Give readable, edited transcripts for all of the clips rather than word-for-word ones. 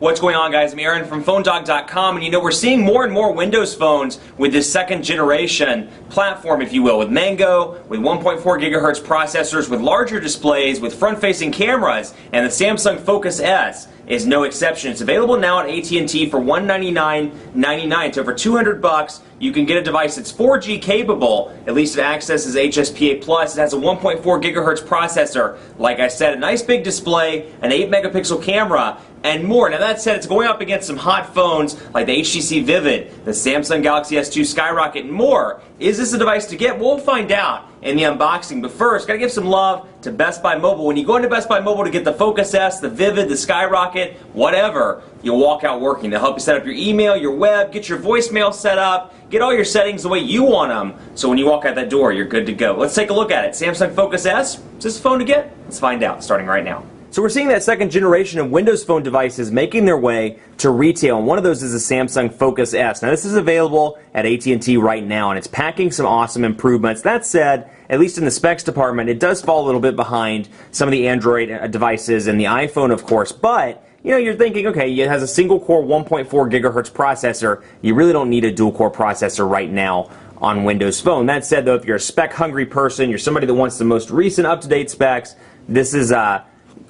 What's going on, guys? I'm Aaron from PhoneDog.com, and we're seeing more and more Windows phones with this second generation platform, if you will, with Mango, with 1.4 gigahertz processors, with larger displays, with front-facing cameras, and the Samsung Focus S is no exception. It's available now at AT&T for $199.99. So for $200, you can get a device that's 4G capable. At least it accesses HSPA+. It has a 1.4 gigahertz processor. Like I said, a nice big display, an 8 megapixel camera, and more. Now that said, it's going up against some hot phones like the HTC Vivid, the Samsung Galaxy S2 Skyrocket, and more. Is this a device to get? We'll find out in the unboxing. But first, gotta give some love to Best Buy Mobile. When you go into Best Buy Mobile to get the Focus S, the Vivid, the Skyrocket, whatever, you'll walk out working. They'll help you set up your email, your web, get your voicemail set up, get all your settings the way you want them, so when you walk out that door, you're good to go. Let's take a look at it. Samsung Focus S, is this a phone to get? Let's find out, starting right now. So we're seeing that second generation of Windows Phone devices making their way to retail, and one of those is the Samsung Focus S. Now this is available at AT&T right now, and it's packing some awesome improvements. That said, at least in the specs department, it does fall a little bit behind some of the Android devices and the iPhone, of course, but you're thinking, okay, it has a single-core 1.4 gigahertz processor. You really don't need a dual-core processor right now on Windows Phone. That said, though, if you're a spec-hungry person, you're somebody that wants the most recent up-to-date specs, this is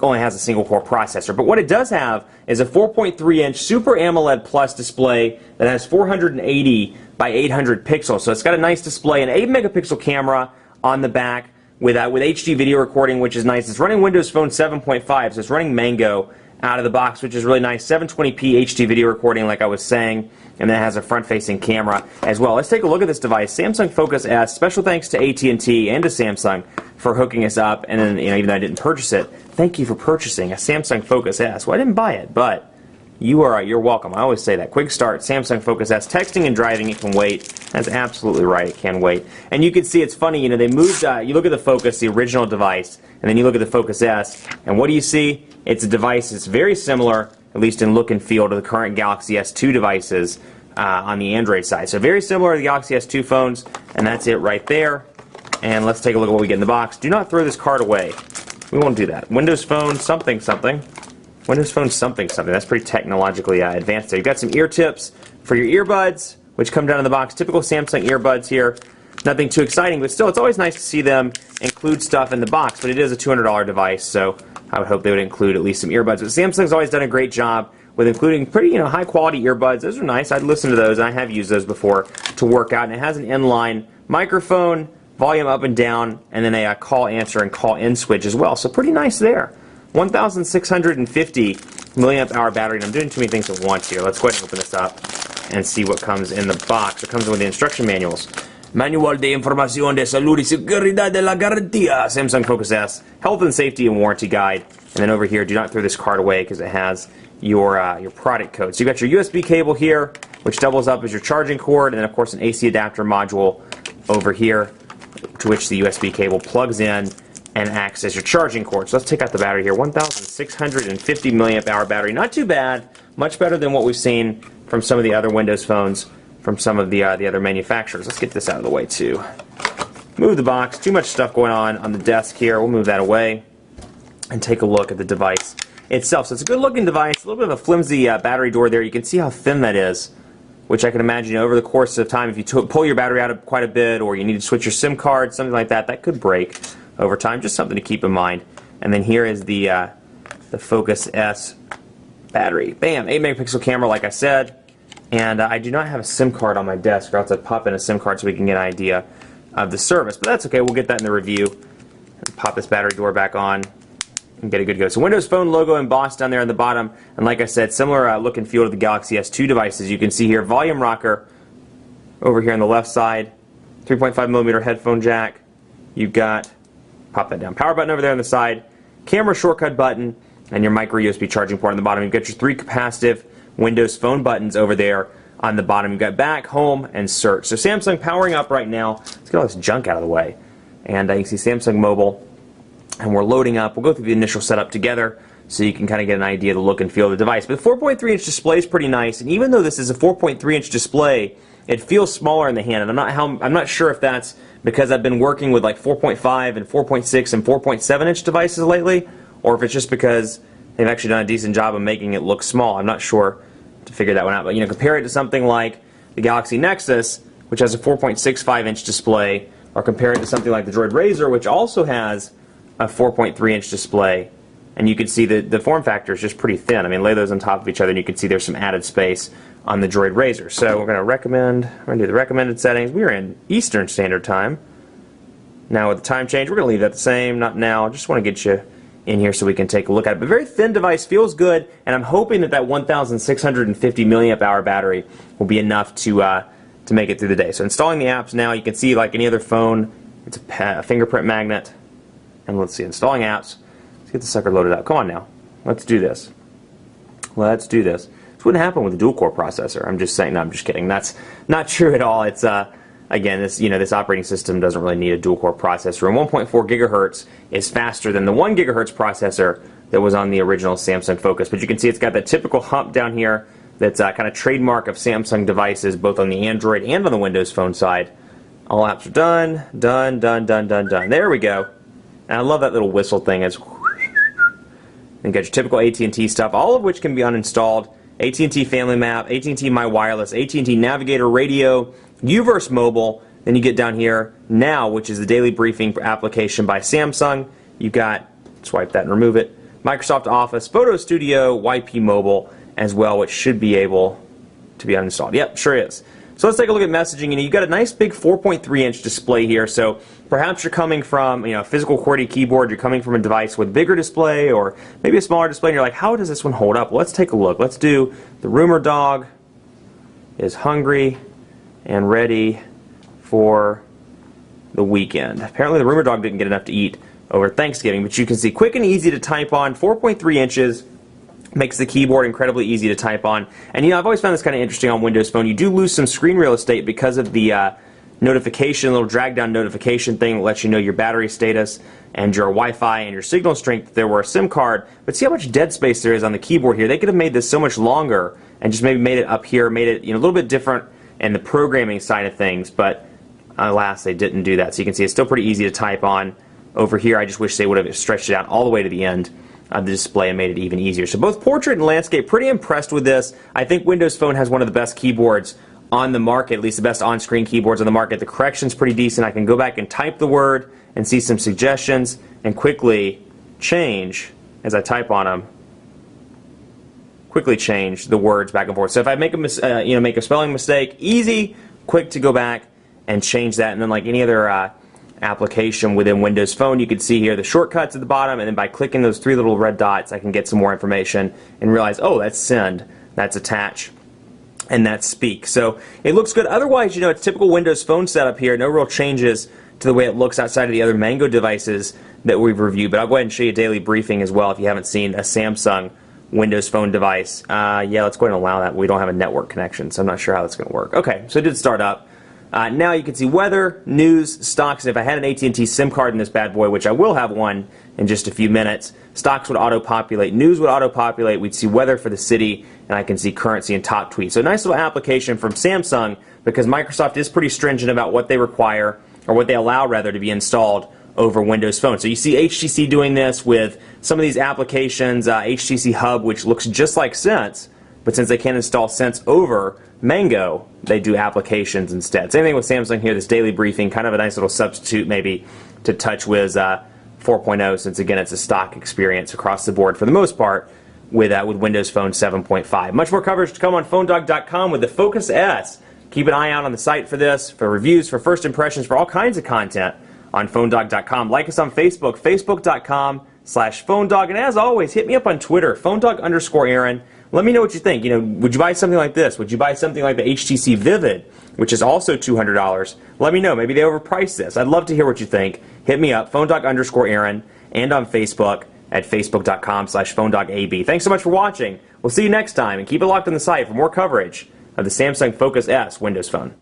only has a single-core processor. But what it does have is a 4.3-inch Super AMOLED Plus display that has 480 by 800 pixels. So it's got a nice display, an 8-megapixel camera on the back with HD video recording, which is nice. It's running Windows Phone 7.5, so it's running Mango out of the box, which is really nice. 720p HD video recording, like I was saying, and then it has a front-facing camera as well. Let's take a look at this device, Samsung Focus S. Special thanks to AT&T and to Samsung for hooking us up, and then even though I didn't purchase it, thank you for purchasing a Samsung Focus S. Well, I didn't buy it, but you're welcome. I always say that. Quick start, Samsung Focus S. Texting and driving, it can wait. That's absolutely right, it can wait. And you can see it's funny, they moved, you look at the Focus, the original device, and then you look at the Focus S, and what do you see? It's a device that's very similar, at least in look and feel, to the current Galaxy S2 devices on the Android side. So very similar to the Galaxy S2 phones, and that's it right there. And let's take a look at what we get in the box. Do not throw this card away. We won't do that. Windows Phone something something. Windows Phone something something. That's pretty technologically advanced there. You've got some ear tips for your earbuds, which come down in the box. Typical Samsung earbuds here. Nothing too exciting, but still, it's always nice to see them include stuff in the box. But it is a $200 device, so I would hope they would include at least some earbuds. But Samsung's always done a great job with including pretty, high-quality earbuds. Those are nice. I'd listen to those, and I have used those before to work out. And it has an inline microphone, volume up and down, and then a call answer and call in switch as well. So pretty nice there. 1,650 milliamp hour battery, and I'm doing too many things at once here. Let's go ahead and open this up and see what comes in the box. It comes in with the instruction manuals. Manual de información de salud y seguridad de la garantía. Samsung Focus S. Health and safety and warranty guide. And then over here, do not throw this card away because it has your product code. So you got your USB cable here, which doubles up as your charging cord, and then of course an AC adapter module over here, to which the USB cable plugs in and acts as your charging cord. So let's take out the battery here. 1,650 milliamp hour battery. Not too bad. Much better than what we've seen from some of the other Windows phones from some of the other manufacturers. Let's get this out of the way too. Move the box. Too much stuff going on the desk here. We'll move that away and take a look at the device itself. So it's a good looking device. A little bit of a flimsy battery door there. You can see how thin that is, which I can imagine over the course of time, if you pull your battery out quite a bit, or you need to switch your SIM card, something like that, that could break over time. Just something to keep in mind. And then here is the Focus S battery. Bam! 8 megapixel camera, like I said. And I do not have a SIM card on my desk, or else I'd pop in a SIM card so we can get an idea of the service. But that's okay. We'll get that in the review. Pop this battery door back on and get a good go. So Windows Phone logo embossed down there on the bottom, and like I said, similar look and feel to the Galaxy S2 devices. You can see here, volume rocker over here on the left side, 3.5mm headphone jack. You've got, pop that down, power button over there on the side, camera shortcut button, and your micro USB charging port on the bottom. You've got your 3 capacitive Windows Phone buttons over there on the bottom. You've got back, home, and search. So Samsung powering up right now. Let's get all this junk out of the way. And you can see Samsung Mobile, and we're loading up. We'll go through the initial setup together so you can kind of get an idea of the look and feel of the device. But the 4.3-inch display is pretty nice, and even though this is a 4.3-inch display, it feels smaller in the hand. And I'm not sure if that's because I've been working with like 4.5 and 4.6 and 4.7-inch devices lately, or if it's just because they've actually done a decent job of making it look small. I'm not sure to figure that one out, but compare it to something like the Galaxy Nexus, which has a 4.65-inch display, or compare it to something like the Droid Razr, which also has a 4.3-inch display, and you can see that the form factor is just pretty thin. I mean, lay those on top of each other, and you can see there's some added space on the Droid Razr. So we're going to do the recommended settings. We're in Eastern Standard Time. Now with the time change, we're going to leave that the same, not now. Just want to get you in here so we can take a look at it. But very thin device, feels good, and I'm hoping that that 1,650 milliamp hour battery will be enough to make it through the day. So installing the apps now, you can see like any other phone, it's a fingerprint magnet. And let's see, installing apps. Let's get the sucker loaded up. Come on now. Let's do this. Let's do this. This wouldn't happen with a dual-core processor. I'm just saying, no, I'm just kidding. That's not true at all. It's again, this operating system doesn't really need a dual-core processor. And 1.4 gigahertz is faster than the 1 gigahertz processor that was on the original Samsung Focus. But you can see it's got that typical hump down here that's kind of trademark of Samsung devices, both on the Android and on the Windows Phone side. All apps are done, done, done, done, done, done. There we go. And I love that little whistle thing. It's you got your typical AT&T stuff, all of which can be uninstalled. AT&T Family Map, AT&T My Wireless, AT&T Navigator Radio, Uverse Mobile. Then you get down here Now, which is the daily briefing application by Samsung. You've got, swipe that and remove it, Microsoft Office, Photo Studio, YP Mobile as well, which should be able to be uninstalled. Yep, sure is. So let's take a look at messaging. You've got a nice big 4.3-inch display here. So perhaps you're coming from a physical QWERTY keyboard. You're coming from a device with a bigger display or maybe a smaller display. And you're like, how does this one hold up? Well, let's take a look. Let's do the rumor dog is hungry and ready for the weekend. Apparently the rumor dog didn't get enough to eat over Thanksgiving, but you can see quick and easy to type on. 4.3 inches. Makes the keyboard incredibly easy to type on. And I've always found this kind of interesting on Windows Phone. You do lose some screen real estate because of the notification, little drag down notification thing that lets you know your battery status and your Wi-Fi and your signal strength if there were a SIM card. But see how much dead space there is on the keyboard here. They could have made this so much longer and just maybe made it up here, made it a little bit different in the programming side of things, but alas, they didn't do that. So you can see it's still pretty easy to type on. Over here, I just wish they would have stretched it out all the way to the end of the display and made it even easier. So both portrait and landscape, pretty impressed with this. I think Windows Phone has one of the best keyboards on the market, at least the best on-screen keyboards on the market. The correction's pretty decent. I can go back and type the word and see some suggestions and quickly change, as I type on them, quickly change the words back and forth. So if I make a make a spelling mistake, easy, quick to go back and change that. And then like any other application within Windows Phone, you can see here the shortcuts at the bottom, and then by clicking those three little red dots I can get some more information and realize, oh, that's send, that's attach, and that's speak. So it looks good. Otherwise, it's typical Windows Phone setup here. No real changes to the way it looks outside of the other Mango devices that we've reviewed. But I'll go ahead and show you a daily briefing as well if you haven't seen a Samsung Windows Phone device. Yeah, let's go ahead and allow that. We don't have a network connection, so I'm not sure how that's going to work. Okay, so it did start up. Now you can see weather, news, stocks, and if I had an AT&T SIM card in this bad boy, which I will have one in just a few minutes, stocks would auto-populate, news would auto-populate, we'd see weather for the city, and I can see currency and top tweets. So a nice little application from Samsung, because Microsoft is pretty stringent about what they require, or what they allow rather, to be installed over Windows Phone. So you see HTC doing this with some of these applications, HTC Hub, which looks just like Sense, but since they can't install Sense over Mango, they do applications instead. Same thing with Samsung here, this daily briefing, kind of a nice little substitute maybe to TouchWiz 4.0, since again it's a stock experience across the board for the most part with Windows Phone 7.5. Much more coverage to come on PhoneDog.com with the Focus S. Keep an eye out on the site for this, for reviews, for first impressions, for all kinds of content on PhoneDog.com. Like us on Facebook, Facebook.com/PhoneDog. And as always, hit me up on Twitter, PhoneDog_Aaron. Let me know what you think. Would you buy something like this? Would you buy something like the HTC Vivid, which is also $200? Let me know. Maybe they overpriced this. I'd love to hear what you think. Hit me up, PhoneDog_Aaron, and on Facebook at Facebook.com/PhoneDogAB. Thanks so much for watching. We'll see you next time, and keep it locked on the site for more coverage of the Samsung Focus S Windows Phone.